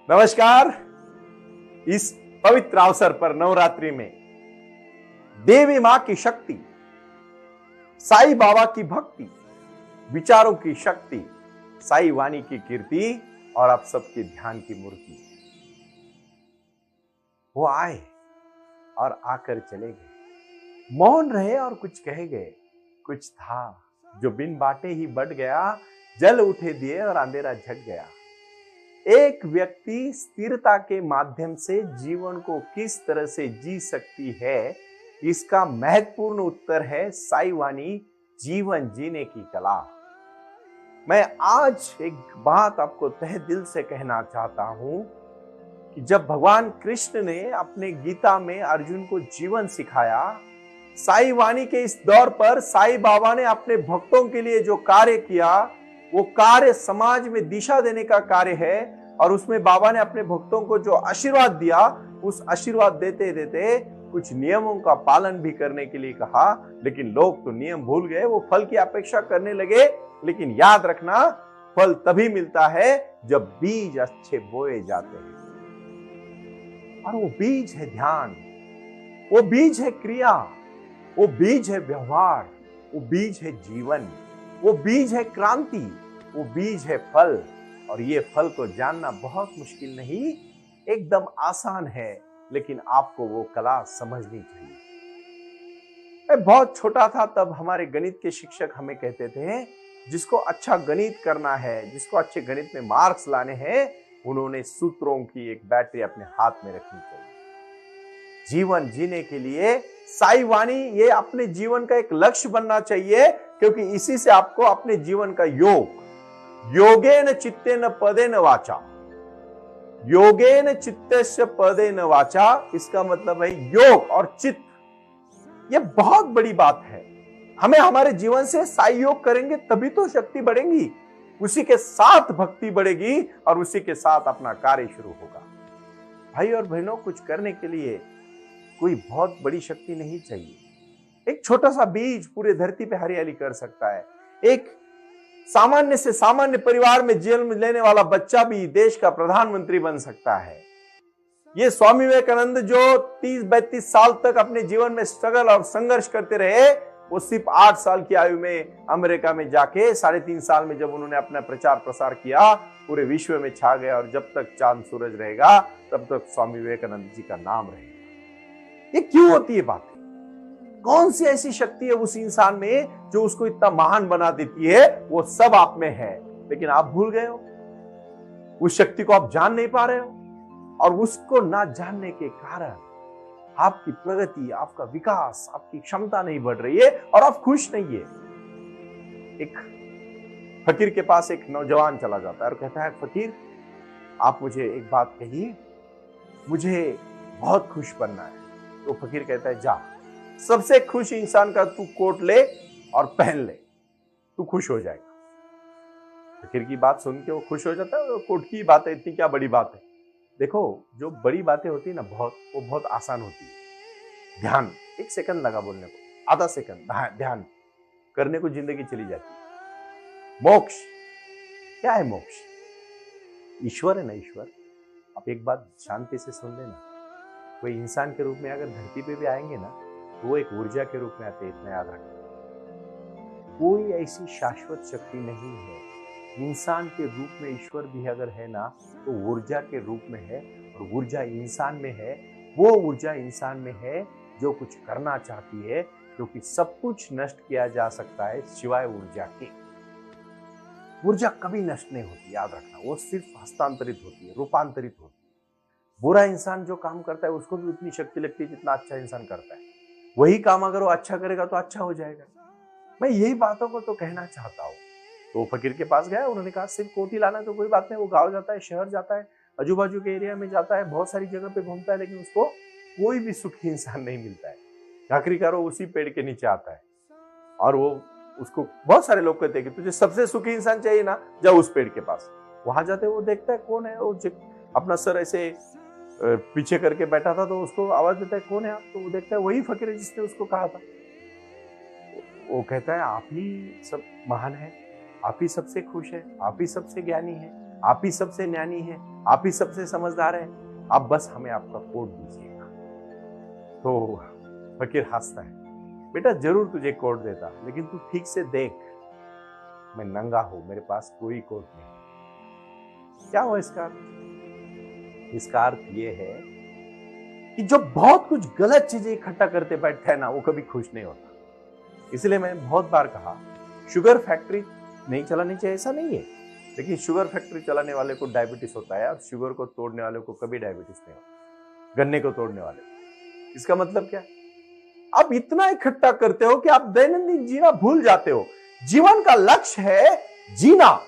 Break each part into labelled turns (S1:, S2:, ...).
S1: नमस्कार। इस पवित्र अवसर पर नवरात्रि में देवी मां की शक्ति, साईं बाबा की भक्ति, विचारों की शक्ति, साईं वाणी की कीर्ति और आप सबके ध्यान की मूर्ति, वो आए और आकर चले गए। मौन रहे और कुछ कह गए। कुछ था जो बिन बाटे ही बढ़ गया, जल उठे दिए और अंधेरा झक गया। एक व्यक्ति स्थिरता के माध्यम से जीवन को किस तरह से जी सकती है, इसका महत्वपूर्ण उत्तर है साईं वाणी जीवन जीने की कला। मैं आज एक बात आपको तहे दिल से कहना चाहता हूं कि जब भगवान कृष्ण ने अपने गीता में अर्जुन को जीवन सिखाया, साईं वाणी के इस दौर पर साईं बाबा ने अपने भक्तों के लिए जो कार्य किया, वो कार्य समाज में दिशा देने का कार्य है। और उसमें बाबा ने अपने भक्तों को जो आशीर्वाद दिया, उस आशीर्वाद देते देते कुछ नियमों का पालन भी करने के लिए कहा। लेकिन लोग तो नियम भूल गए, वो फल की अपेक्षा करने लगे। लेकिन याद रखना, फल तभी मिलता है जब बीज अच्छे बोए जाते हैं। और वो बीज है ध्यान, वो बीज है क्रिया, वो बीज है व्यवहार, वो बीज है जीवन, वो बीज है क्रांति, वो बीज है फल। और ये फल को जानना बहुत मुश्किल नहीं, एकदम आसान है, लेकिन आपको वो कला समझनी चाहिए। मैं बहुत छोटा था तब हमारे गणित के शिक्षक हमें कहते थे, जिसको अच्छा गणित करना है, जिसको अच्छे गणित में मार्क्स लाने हैं, उन्होंने सूत्रों की एक बैटरी अपने हाथ में रखनी चाहिए। जीवन जीने के लिए साईं वाणी ये अपने जीवन का एक लक्ष्य बनना चाहिए, क्योंकि इसी से आपको अपने जीवन का योगेन चित्तेन पदेन वाचा, योगेन चित्तस्य पदेन वाचा, इसका मतलब है योग और चित्त। यह बहुत बड़ी बात है। हमें हमारे जीवन से साईं योग करेंगे तभी तो शक्ति बढ़ेगी, उसी के साथ भक्ति बढ़ेगी और उसी के साथ अपना कार्य शुरू होगा। भाई और बहनों, कुछ करने के लिए कोई बहुत बड़ी शक्ति नहीं चाहिए। एक छोटा सा बीज पूरे धरती पे हरियाली कर सकता है। एक सामान्य से सामान्य परिवार में जन्म लेने वाला बच्चा भी देश का प्रधानमंत्री बन सकता है। ये स्वामी विवेकानंद जो 30-32 साल तक अपने जीवन में स्ट्रगल और संघर्ष करते रहे, वो सिर्फ 8 साल की आयु में अमेरिका में जाके 3.5 साल में जब उन्होंने अपना प्रचार प्रसार किया, पूरे विश्व में छा गया। और जब तक चांद सूरज रहेगा तब तक स्वामी विवेकानंद जी का नाम रहेगा। ये क्यों होती है बात? कौन सी ऐसी शक्ति है उस इंसान में जो उसको इतना महान बना देती है? वो सब आप में है, लेकिन आप भूल गए हो। उस शक्ति को आप जान नहीं पा रहे हो, और उसको ना जानने के कारण आपकी प्रगति, आपका विकास, आपकी क्षमता नहीं बढ़ रही है और आप खुश नहीं है। एक फकीर के पास एक नौजवान चला जाता है और कहता है, फकीर आप मुझे एक बात कहिए, मुझे बहुत खुश बनना है। तो फकीर कहता है, जा सबसे खुश इंसान का तू कोट ले और पहन ले, तू खुश हो जाएगा। फकीर की बात सुन के वो खुश हो जाता है। कोट की बात है, इतनी क्या बड़ी बात है? देखो, जो बड़ी बातें होती है ना, वो बहुत आसान होती है। ध्यान, 1 सेकंड लगा बोलने को, आधा सेकंड ध्यान करने को जिंदगी चली जाती है। मोक्ष क्या है? मोक्ष ईश्वर है ना, ईश्वर। आप एक बात शांति से सुन लेना, कोई इंसान के रूप में अगर धरती पे भी आएंगे ना, तो वो एक ऊर्जा के रूप में आते हैं, इतना याद रखना। कोई ऐसी शाश्वत शक्ति नहीं है। इंसान के रूप में ईश्वर भी अगर है ना, तो ऊर्जा के रूप में है, और ऊर्जा इंसान में है। वो ऊर्जा इंसान में है जो कुछ करना चाहती है, क्योंकि सब कुछ नष्ट किया जा सकता है सिवाय ऊर्जा के। ऊर्जा कभी नष्ट नहीं होती, याद रखना। वो सिर्फ हस्तांतरित होती है, रूपांतरित होती है। बुरा इंसान जो काम करता है उसको भी उतनी शक्ति लगती है जितना अच्छा इंसान करता है। वही काम अगर वो अच्छा करेगा तो अच्छा हो जाएगा। मैं यही बातों को तो कहना चाहता हूँ। तो फकीर के पास गया, उन्होंने कहा सिर्फ कोट ही लाना तो कोई बात नहीं। वो गांव जाता है, शहर जाता है, आजू बाजू के एरिया में जाता है, बहुत सारी जगह पे घूमता है, लेकिन उसको कोई भी सुखी इंसान नहीं मिलता है। आखिरकार वो उसी पेड़ के नीचे आता है, और वो उसको बहुत सारे लोग कहते हैं कि तुझे सबसे सुखी इंसान चाहिए ना, जाओ उस पेड़ के पास। वहां जाते वो देखता है कौन है, वो अपना सर ऐसे पीछे करके बैठा था, तो उसको आवाज देता है, कौन है आप? तो वो देखता है वही फकीर है जिसने उसको कहा था। वो कहता है, आप ही सब महान है, आप ही सबसे खुश है, आप ही सबसे ज्ञानी है। आप ही सबसे ज्ञानी हैं, आप ही सबसे समझदार हैं, आप बस हमें आपका कोड दीजिएगा। तो फकीर हंसता है, बेटा जरूर तुझे कोड देता, लेकिन तू ठीक से देख, मैं नंगा हूं, मेरे पास कोई कोड नहीं। क्या हुआ इसका अर्थ? इसका अर्थ ये है कि जो बहुत कुछ गलत चीजें इकट्ठा करते बैठता है ना, वो कभी खुश नहीं होता। इसलिए मैंने बहुत बार कहा, शुगर फैक्ट्री नहीं चलानी चाहिए, ऐसा नहीं है, लेकिन शुगर फैक्ट्री चलाने वाले को डायबिटीज होता है और शुगर को तोड़ने वाले को कभी डायबिटीज नहीं होता, गन्ने को तोड़ने वाले को। इसका मतलब क्या? आप इतना इकट्ठा करते हो कि आप दैनंदिन जीना भूल जाते हो। जीवन का लक्ष्य है जीना,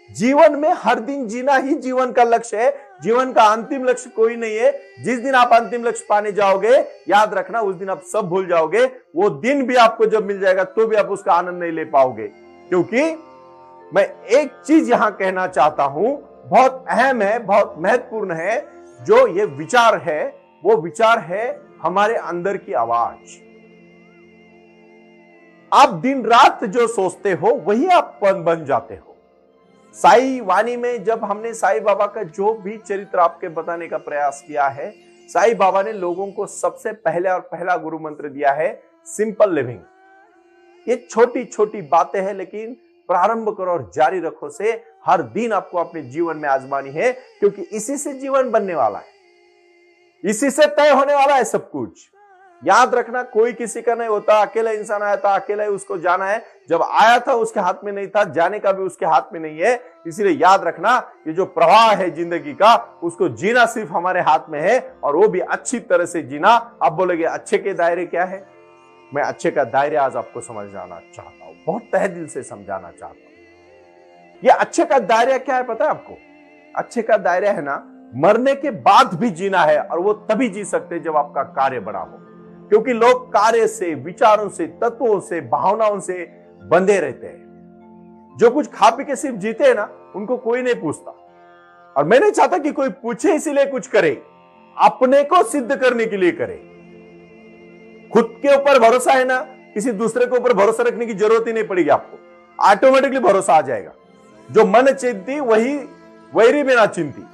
S1: जीवन में हर दिन जीना ही जीवन का लक्ष्य है। जीवन का अंतिम लक्ष्य कोई नहीं है। जिस दिन आप अंतिम लक्ष्य पाने जाओगे, याद रखना उस दिन आप सब भूल जाओगे। वो दिन भी आपको जब मिल जाएगा तो भी आप उसका आनंद नहीं ले पाओगे। क्योंकि मैं एक चीज यहां कहना चाहता हूं, बहुत अहम है, बहुत महत्वपूर्ण है। जो ये विचार है, वो विचार है हमारे अंदर की आवाज। आप दिन रात जो सोचते हो वही आप बन जाते हो। साई वाणी में जब हमने साई बाबा का जो भी चरित्र आपके बताने का प्रयास किया है, साई बाबा ने लोगों को सबसे पहले और पहला गुरु मंत्र दिया है, सिंपल लिविंग। ये छोटी छोटी बातें हैं, लेकिन प्रारंभ करो और जारी रखो से हर दिन आपको अपने जीवन में आजमानी है, क्योंकि इसी से जीवन बनने वाला है, इसी से तय होने वाला है सब कुछ। याद रखना, कोई किसी का नहीं होता। अकेला इंसान आया था, अकेला ही उसको जाना है। जब आया था उसके हाथ में नहीं था, जाने का भी उसके हाथ में नहीं है। इसीलिए याद रखना, ये जो प्रवाह है जिंदगी का, उसको जीना सिर्फ हमारे हाथ में है, और वो भी अच्छी तरह से जीना। आप बोलोगे अच्छे के दायरे क्या है? मैं अच्छे का दायरे आज आपको समझाना चाहता हूं, बहुत तहे दिल से समझाना चाहता हूं। ये अच्छे का दायरा क्या है पता है आपको? अच्छे का दायरा है ना, मरने के बाद भी जीना है, और वो तभी जी सकते जब आपका कार्य बड़ा हो। क्योंकि लोग कार्य से, विचारों से, तत्वों से, भावनाओं से बंधे रहते हैं। जो कुछ खा पी के सिर्फ जीते हैं ना, उनको कोई नहीं पूछता। और मैं नहीं चाहता कि कोई पूछे इसीलिए कुछ करे, अपने को सिद्ध करने के लिए करे। खुद के ऊपर भरोसा है ना, किसी दूसरे के ऊपर भरोसा रखने की जरूरत ही नहीं पड़ेगी आपको, ऑटोमेटिकली भरोसा आ जाएगा। जो मन चिंती वही वैरी बिना चिंती।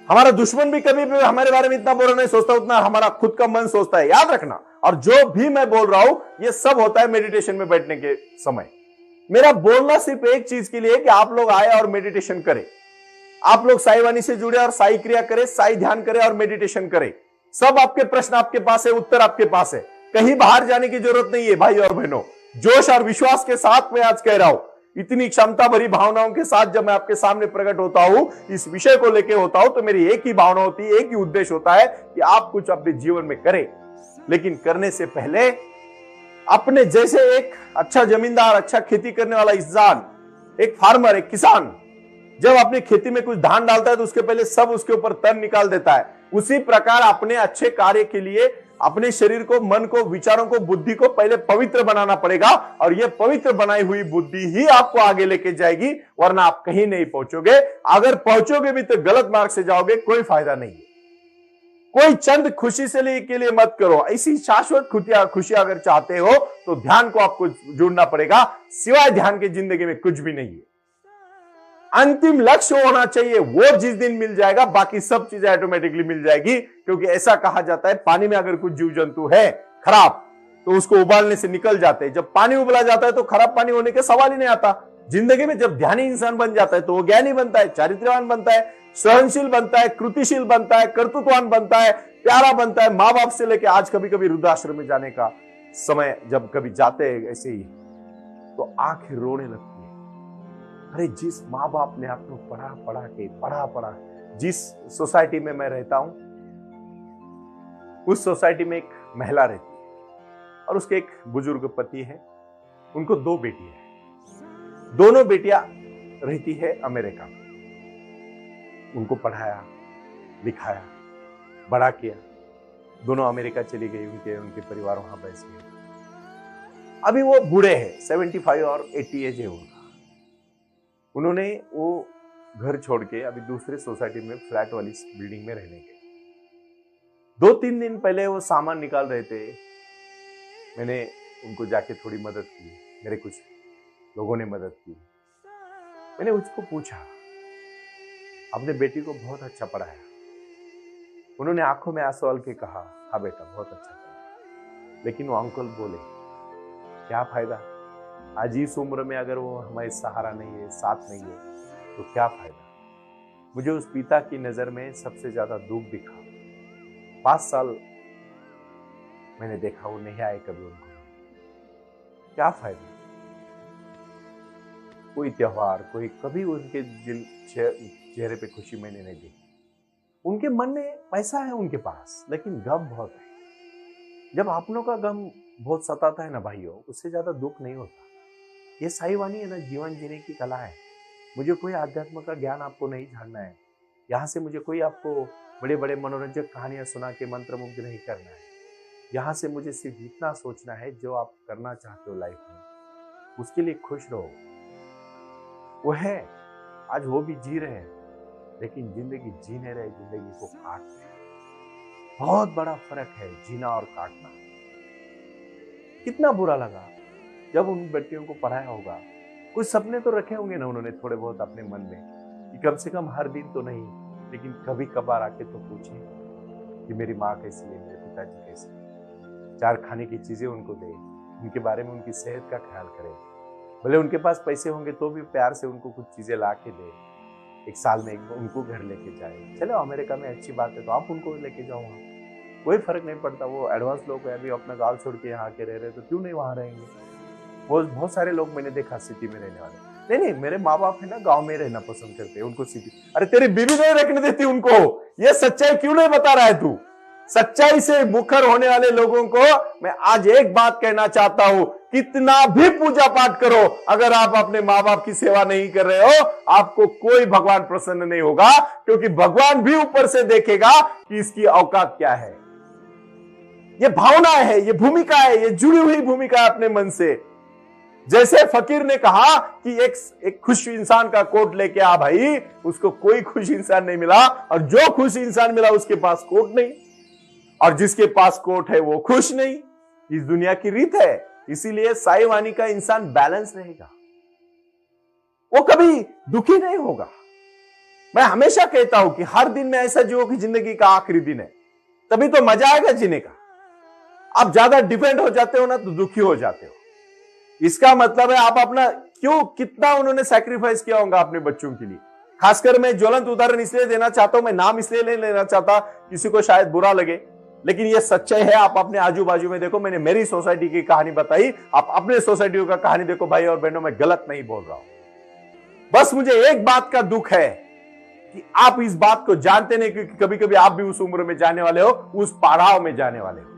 S1: हमारा दुश्मन भी कभी भी हमारे बारे में इतना बुरा नहीं सोचता उतना हमारा खुद का मन सोचता है, याद रखना। और जो भी मैं बोल रहा हूं, ये सब होता है मेडिटेशन में बैठने के समय। मेरा बोलना सिर्फ एक चीज के लिए कि आप लोग आए और मेडिटेशन करें, आप लोग साई वाणी से जुड़े और साई क्रिया करें, साई ध्यान करें और मेडिटेशन करें। सब आपके प्रश्न आपके पास है, उत्तर आपके पास है, कहीं बाहर जाने की जरूरत नहीं है। भाई और बहनों, जोश और विश्वास के साथ मैं आज कह रहा हूं, इतनी क्षमता भरी भावनाओं के साथ जब मैं आपके सामने प्रकट होता हूं, इस विषय को लेकर होता हूं, तो मेरी एक ही भावना होती है, एक ही उद्देश्य होता है कि आप कुछ अपने जीवन में करें। लेकिन करने से पहले अपने जैसे एक अच्छा जमींदार, अच्छा खेती करने वाला इंसान, एक फार्मर, एक किसान जब अपनी खेती में कुछ धान डालता है तो उसके पहले सब उसके ऊपर तन निकाल देता है। उसी प्रकार अपने अच्छे कार्य के लिए अपने शरीर को, मन को, विचारों को, बुद्धि को पहले पवित्र बनाना पड़ेगा। और यह पवित्र बनाई हुई बुद्धि ही आपको आगे लेके जाएगी, वरना आप कहीं नहीं पहुंचोगे। अगर पहुंचोगे भी तो गलत मार्ग से जाओगे, कोई फायदा नहीं है। कोई चंद खुशी से के लिए मत करो, ऐसी शाश्वत खुशी अगर चाहते हो तो ध्यान को आपको जुड़ना पड़ेगा। सिवाय ध्यान के जिंदगी में कुछ भी नहीं है। अंतिम लक्ष्य होना चाहिए, वो जिस दिन मिल जाएगा बाकी सब चीजें ऑटोमेटिकली मिल जाएगी। क्योंकि ऐसा कहा जाता है, पानी में अगर कुछ जीव जंतु है खराब तो उसको उबालने से निकल जाते हैं। जब पानी उबला जाता है तो खराब पानी होने के सवाल ही नहीं आता। जिंदगी में जब ध्यानी इंसान बन जाता है तो वो ज्ञानी बनता है, चारित्र्यवान बनता है, सहनशील बनता है, कृतिशील बनता है, कर्तृत्ववान बनता है, प्यारा बनता है। माँ बाप से लेकर आज कभी कभी वृद्धाश्रम में जाने का समय जब कभी जाते हैं ऐसे ही, तो आंखें रोने लगती है। अरे जिस माँ बाप ने आपको पढ़ा जिस सोसाइटी में मैं रहता हूं, उस सोसाइटी में एक महिला रहती है और उसके एक बुजुर्ग पति है। उनको 2 बेटी है। दोनों बेटियां रहती है अमेरिका में। उनको पढ़ाया, लिखाया, बड़ा किया। दोनों अमेरिका चली गई, उनके परिवार वहां बस गए। अभी वो बूढ़े हैं, 75 और 80 एज है उनका। उन्होंने वो घर छोड़ के अभी दूसरे सोसाइटी में फ्लैट वाली बिल्डिंग में रहने गए। 2-3 दिन पहले वो सामान निकाल रहे थे। मैंने उनको जाके थोड़ी मदद की, मेरे कुछ लोगों ने मदद की। मैंने उसको पूछा, अपने बेटी को बहुत अच्छा पढ़ाया। उन्होंने आंखों में आंसू डाल के कहा, हाँ बेटा बहुत अच्छा पढ़ाया। लेकिन वो अंकल बोले, क्या फायदा, आज इस उम्र में अगर वो हमारे सहारा नहीं है, साथ नहीं है, तो क्या फायदा। मुझे उस पिता की नजर में सबसे ज्यादा दुख दिखा। 5 साल मैंने देखा वो नहीं आए कभी उनको, क्या फायदा। कोई त्योहार, कोई कभी उनके चेहरे पे खुशी मैंने नहीं देखी। उनके मन में पैसा है उनके पास, लेकिन गम बहुत है। जब अपनों का गम बहुत सताता है ना भाइयों, उससे ज्यादा दुख नहीं होता। ये साई वाणी है ना, जीवन जीने की कला है। मुझे कोई आध्यात्म का ज्ञान आपको नहीं जानना है। यहाँ से मुझे कोई आपको बड़े बड़े मनोरंजक कहानियां सुना के मंत्रमुग्ध नहीं करना है। यहाँ से मुझे सिर्फ इतना सोचना है, जो आप करना चाहते हो लाइफ में उसके लिए खुश रहो। वो है, आज वो भी जी रहे हैं, लेकिन जिंदगी जी नहीं रहे, जिंदगी को काट रहे। बहुत बड़ा फर्क है जीना और काटना। कितना बुरा लगा जब उन बेटियों को पढ़ाया होगा। कुछ सपने तो रखे होंगे ना उन्होंने थोड़े बहुत अपने मन में, कि कम से कम हर दिन तो नहीं, लेकिन कभी कभार आके तो पूछे कि मेरी माँ कैसी है, मेरे पिताजी कैसे है। 4 खाने की चीजें उनको दे, उनके बारे में उनकी सेहत का ख्याल करे। भले उनके पास पैसे होंगे तो भी प्यार से उनको कुछ चीजें ला के दे। 1 साल में उनको घर लेके जाए। चलो अमेरिका में अच्छी बात है तो आप उनको लेके जाओ वहाँ, कोई फर्क नहीं पड़ता। वो एडवांस लोग हैं, अभी अपना गाँव छोड़ के यहाँ के रह रहे, तो क्यों नहीं वहाँ रहेंगे। वो बहुत सारे लोग मैंने देखा सिटी में रहने वाले। नहीं, मेरे माँ बाप है ना, गाँव में रहना पसंद करते हैं, उनको सिटी। अरे तेरी बीवी नहीं रखने देती उनको, ये सच्चाई क्यों नहीं बता रहा है तू। सच्चाई से मुखर होने वाले लोगों को मैं आज एक बात कहना चाहता हूं, कितना भी पूजा पाठ करो, अगर आप अपने माँ बाप की सेवा नहीं कर रहे हो, आपको कोई भगवान प्रसन्न नहीं होगा। क्योंकि भगवान भी ऊपर से देखेगा कि इसकी औकात क्या है। ये भावना है, ये भूमिका है, ये जुड़ी हुई भूमिका है अपने मन से। जैसे फकीर ने कहा कि एक खुश इंसान का कोट लेके आ भाई, उसको कोई खुश इंसान नहीं मिला, और जो खुश इंसान मिला उसके पास कोट नहीं, और जिसके पास कोट है वो खुश नहीं। इस दुनिया की रीत है। इसीलिए साई वाणी का इंसान बैलेंस रहेगा, वो कभी दुखी नहीं होगा। मैं हमेशा कहता हूं कि हर दिन में ऐसा जियो कि जिंदगी का आखिरी दिन है, तभी तो मजा आएगा जीने का। आप ज्यादा डिपेंड हो जाते हो ना तो दुखी हो जाते हो। इसका मतलब है आप अपना कितना उन्होंने सैक्रिफाइस किया होगा अपने बच्चों के लिए। खासकर मैं ज्वलंत उदाहरण इसलिए देना चाहता हूं, मैं नाम इसलिए नहीं लेना चाहता, किसी को शायद बुरा लगे, लेकिन ये सच्चाई है। आप अपने आजू बाजू में देखो, मैंने मेरी सोसाइटी की कहानी बताई, आप अपने सोसाइटी का कहानी देखो। भाई और बहनों, मैं गलत नहीं बोल रहा हूं। बस मुझे एक बात का दुख है कि आप इस बात को जानते नहीं, क्योंकि कभी कभी आप भी उस उम्र में जाने वाले हो, उस पड़ाव में जाने वाले हो।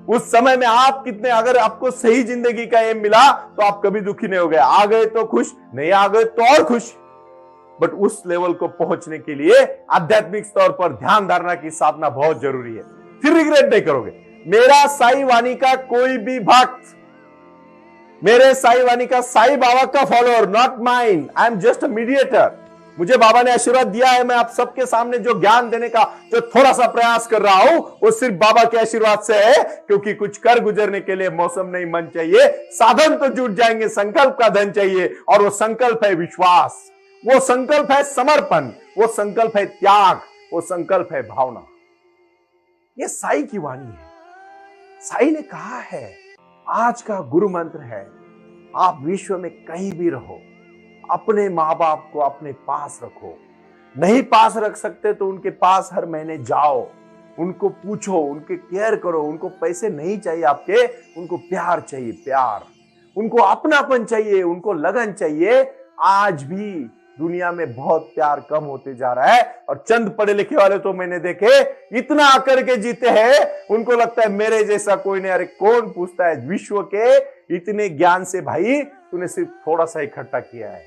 S1: उस समय में आप कितने, अगर आपको सही जिंदगी का एम मिला तो आप कभी दुखी नहीं हो गए। आ गए तो खुश, नहीं आ गए तो और खुश। बट उस लेवल को पहुंचने के लिए आध्यात्मिक तौर पर ध्यान धारणा की साधना बहुत जरूरी है, फिर रिग्रेट नहीं करोगे। मेरा साई वाणी का कोई भी भक्त, मेरे साई वाणी का साई बाबा का follower, not mine, I am just a mediator. मुझे बाबा ने आशीर्वाद दिया है, मैं आप सबके सामने जो ज्ञान देने का जो थोड़ा सा प्रयास कर रहा हूं, वो सिर्फ बाबा के आशीर्वाद से है। क्योंकि कुछ कर गुजरने के लिए मौसम नहीं मन चाहिए, साधन तो जुट जाएंगे, संकल्प का धन चाहिए। और वो संकल्प है विश्वास, वो संकल्प है समर्पण, वो संकल्प है त्याग, वो संकल्प है भावना। ये साई की वाणी है। साई ने कहा है, आज का गुरु मंत्र है, आप विश्व में कहीं भी रहो, अपने माँ बाप को अपने पास रखो। नहीं पास रख सकते तो उनके पास हर महीने जाओ, उनको पूछो, उनके केयर करो। उनको पैसे नहीं चाहिए आपके, उनको प्यार चाहिए, प्यार। उनको अपनापन चाहिए, उनको लगन चाहिए। आज भी दुनिया में बहुत प्यार कम होते जा रहा है, और चंद पढ़े लिखे वाले तो मैंने देखे इतना आकर के जीते हैं, उनको लगता है मेरे जैसा कोई नहीं। अरे कौन पूछता है विश्व के इतने ज्ञान से, भाई तूने सिर्फ थोड़ा सा इकट्ठा किया है,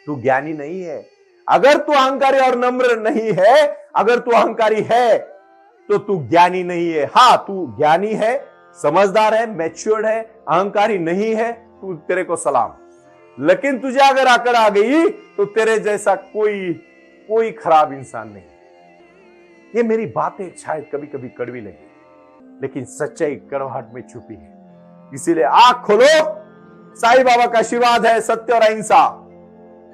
S1: तू ज्ञानी नहीं है। अगर तू अहंकारी और नम्र नहीं है, अगर तू अहंकारी है तो तू ज्ञानी नहीं है। हाँ, तू ज्ञानी है, समझदार है, मैच्योर्ड है, अहंकारी नहीं है, तू तेरे को सलाम। लेकिन तुझे अगर आकर आ गई तो तेरे जैसा कोई खराब इंसान नहीं। ये मेरी बातें शायद कभी कभी कड़वी लगी, लेकिन सच्चाई कड़वाहट में छुपी है। इसीलिए आंख खोलो, साईं बाबा का आशीर्वाद है सत्य और अहिंसा,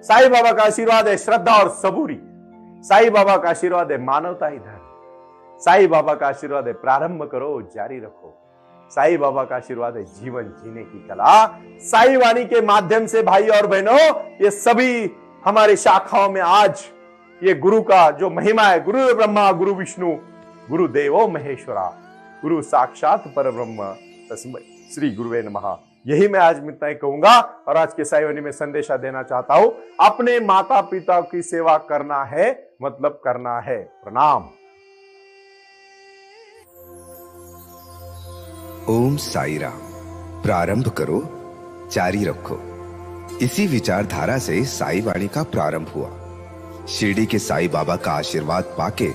S1: साईं बाबा का आशीर्वाद है श्रद्धा और सबूरी, साईं बाबा का आशीर्वाद है मानवता इधर, साईं बाबा का आशीर्वाद है प्रारंभ करो जारी रखो, साईं बाबा का आशीर्वाद है जीवन जीने की कला। साईं वाणी के माध्यम से भाई और बहनों, ये सभी हमारे शाखाओं में आज ये गुरु का जो महिमा है, गुरु ब्रह्मा गुरु विष्णु गुरु देवो महेश्वरा, गुरु साक्षात परब्रह्म तस्मै श्री गुरुवे नमः। यही मैं आज मिलता ही कहूंगा और आज के साईं वाणी में संदेशा देना चाहता हूं, अपने माता पिता की सेवा करना है मतलब करना है। प्रणाम।
S2: ओम साई राम। प्रारंभ करो जारी रखो। इसी विचारधारा से साई वाणी का प्रारंभ हुआ। शिरडी के साईं बाबा का आशीर्वाद पाके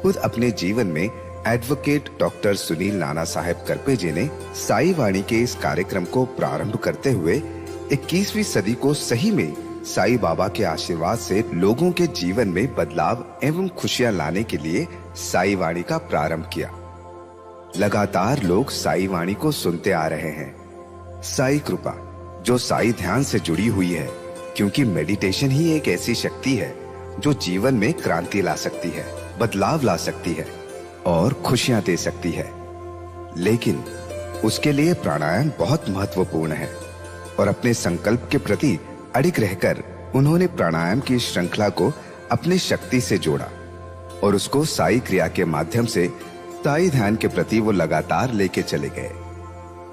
S2: खुद अपने जीवन में एडवोकेट डॉक्टर सुनील नाना साहेब करपे जी ने साई वाणी के इस कार्यक्रम को प्रारंभ करते हुए 21वीं सदी को सही में साईं बाबा के आशीर्वाद से लोगों के जीवन में बदलाव एवं खुशियां लाने के लिए साई वाणी का प्रारंभ किया। लगातार लोग साई वाणी को सुनते आ रहे हैं। साई कृपा जो साई ध्यान से जुड़ी हुई है, क्योंकि मेडिटेशन ही एक ऐसी शक्ति है जो जीवन में क्रांति ला सकती है, बदलाव ला सकती है और खुशियां दे सकती है। लेकिन उसके लिए प्राणायाम बहुत महत्वपूर्ण है और अपने संकल्प के प्रति अडिग रहकर उन्होंने प्राणायाम की श्रृंखला को अपने शक्ति से जोड़ा और उसको साई क्रिया के माध्यम से साई ध्यान के प्रति वो लगातार लेके चले गए।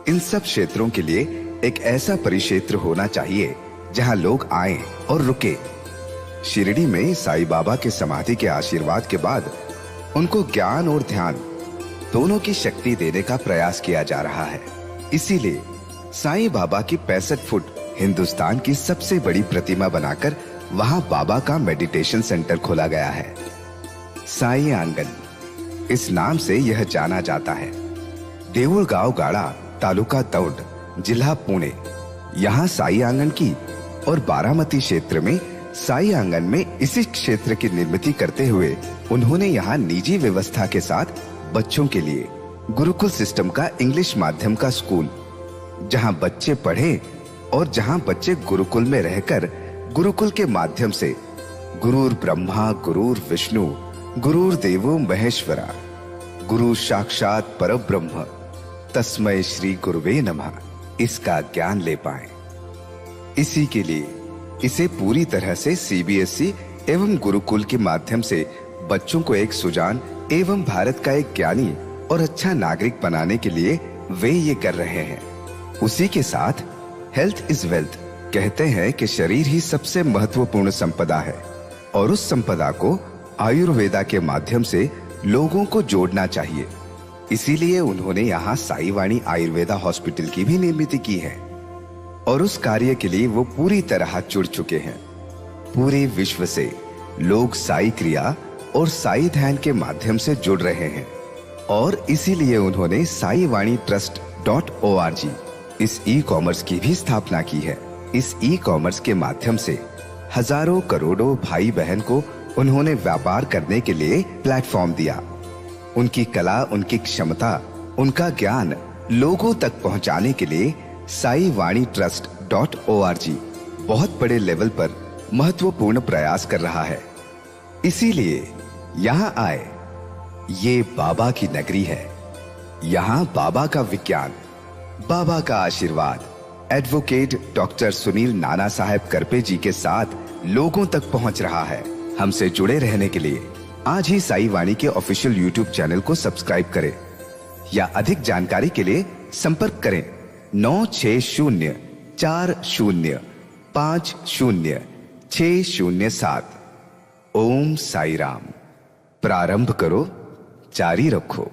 S2: इन सब क्षेत्रों के लिए एक ऐसा परिक्षेत्र होना चाहिए जहां लोग आए और रुके। शिरडी में साईं बाबा के समाधि के आशीर्वाद के बाद उनको ज्ञान और ध्यान दोनों की शक्ति देने का प्रयास किया जा रहा है। इसीलिए साईं बाबा की 65 फुट हिंदुस्तान की सबसे बड़ी प्रतिमा बनाकर वहां बाबा का मेडिटेशन सेंटर खोला गया है। साईं आंगन इस नाम से यह जाना जाता है। देऊळगाव गाड़ा, तालुका दौंड, जिला पुणे। यहाँ साईं आंगन की और बारामती क्षेत्र में साईं आंगन में इसी क्षेत्र की निर्मित करते हुए उन्होंने यहाँ निजी व्यवस्था के साथ बच्चों के लिए गुरुकुल सिस्टम का इंग्लिश माध्यम का स्कूल, जहाँ बच्चे पढ़े और जहाँ बच्चे गुरुकुल में रहकर गुरुकुल के माध्यम से गुरुर ब्रह्मा गुरुर विष्णु गुरुर देवो महेश्वरा, गुरु साक्षात परब्रह्म तस्मै श्री गुरुवे नमः इसका ज्ञान ले पाएं। इसी के लिए इसे पूरी तरह से सीबीएसई एवं गुरुकुल के माध्यम से बच्चों को एक सुजान एवं भारत का एक ज्ञानी और अच्छा नागरिक बनाने के लिए वे ये कर रहे हैं। उसी के साथ हेल्थ इज वेल्थ कहते हैं कि शरीर ही सबसे महत्वपूर्ण संपदा है और उस संपदा को आयुर्वेदा के माध्यम से लोगों को जोड़ना चाहिए। इसीलिए उन्होंने यहाँ साई वाणी आयुर्वेदा हॉस्पिटल की भी निर्मित की है और उस कार्य के लिए वो पूरी तरह जुड़ चुके हैं। पूरे विश्व से लोग साई क्रिया और साई ध्यान के माध्यम से जुड़ रहे हैं और इसीलिए उन्होंने साई वाणी trust.org इस ई कॉमर्स की भी स्थापना की है। इस ई कॉमर्स के माध्यम से हजारों करोड़ों भाई बहन को उन्होंने व्यापार करने के लिए प्लेटफॉर्म दिया। उनकी कला, उनकी क्षमता, उनका ज्ञान लोगों तक पहुंचाने के लिए साई वाणी trust.org बहुत बड़े लेवल पर महत्वपूर्ण प्रयास कर रहा है। इसीलिए यहाँ आए। ये बाबा की नगरी है। यहाँ बाबा का विज्ञान, बाबा का आशीर्वाद एडवोकेट डॉक्टर सुनील नाना साहेब करपे जी के साथ लोगों तक पहुंच रहा है। हमसे जुड़े रहने के लिए आज ही साई वाणी के ऑफिशियल यूट्यूब चैनल को सब्सक्राइब करें या अधिक जानकारी के लिए संपर्क करें 9604050607। ओम साई राम। प्रारंभ करो जारी रखो।